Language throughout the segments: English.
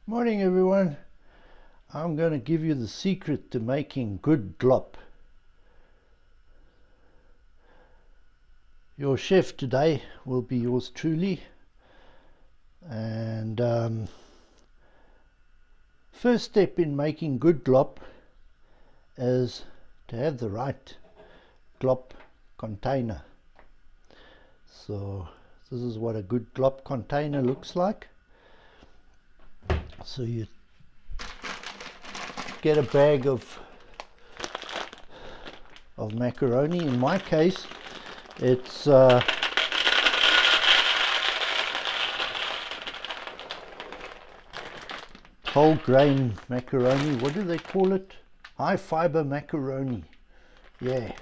Morning everyone. I'm going to give you the secret to making good glop. Your chef today will be yours truly, and first step in making good glop is to have the right glop container. So this is what a good glop container looks like. So you get a bag of macaroni. In my case, it's whole grain macaroni. What do they call it? High fiber macaroni. Yeah.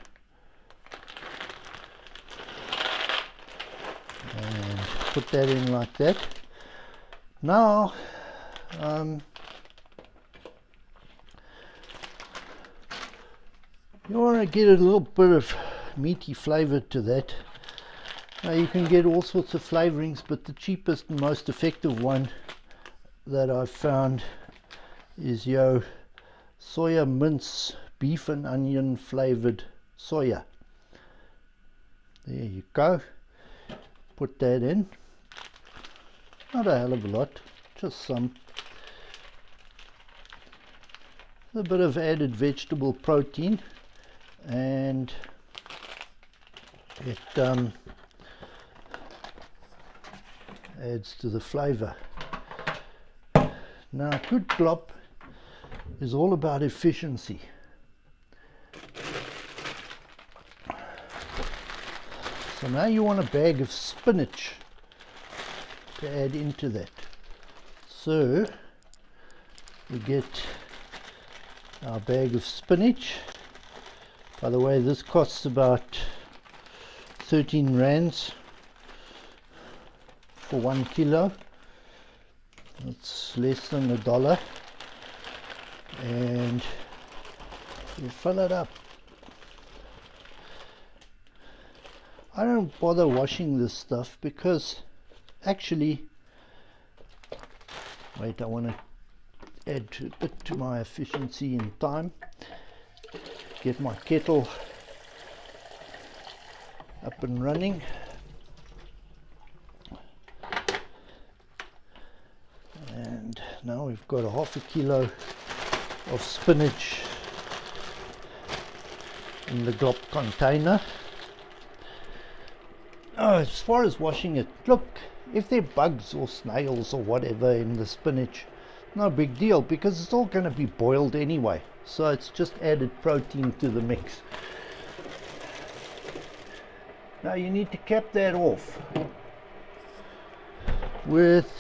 And put that in like that. Now you want to get a little bit of meaty flavor to that. Now you can get all sorts of flavorings, but the cheapest and most effective one that I've found is soya mince beef and onion flavored soya. There you go. Put that in. Not a hell of a lot, just some. A bit of added vegetable protein, and it adds to the flavor. Now, good glop is all about efficiency. So now you want a bag of spinach to add into that. So we get our bag of spinach. By the way, this costs about 13 rands for 1 kilo. It's less than $1, and you fill it up. I don't bother washing this stuff because actually, wait, I want to add a bit to my efficiency in time. Get my kettle up and running. And now we've got a half a kilo of spinach in the glop container. Oh, as far as washing it, look, if there are bugs or snails or whatever in the spinach, no big deal, because it's all going to be boiled anyway. So it's just added protein to the mix. Now you need to cap that off with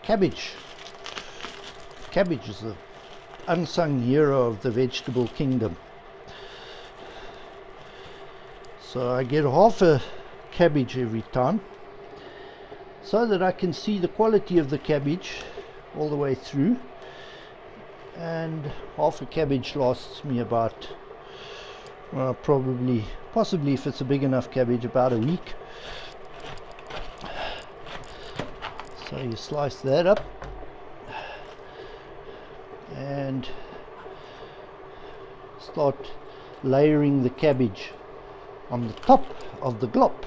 cabbage. Cabbage is the unsung hero of the vegetable kingdom. So I get half a cabbage every time, so that I can see the quality of the cabbage all the way through. And half a cabbage lasts me about, well, possibly if it's a big enough cabbage, about a week. So you slice that up and start layering the cabbage on the top of the glop.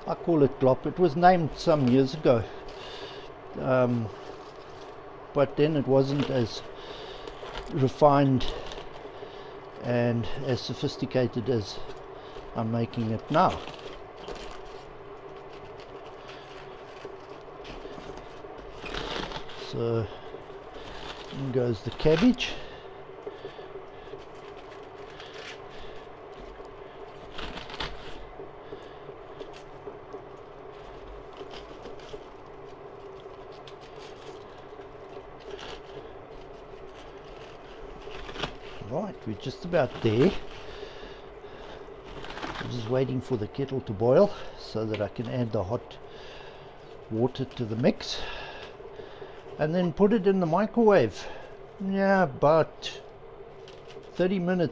I call it glop. It was named some years ago, but then it wasn't as refined and as sophisticated as I'm making it now. So in goes the cabbage. Right, we're just about there. I'm just waiting for the kettle to boil so that I can add the hot water to the mix and then put it in the microwave. Yeah, about 30 minutes.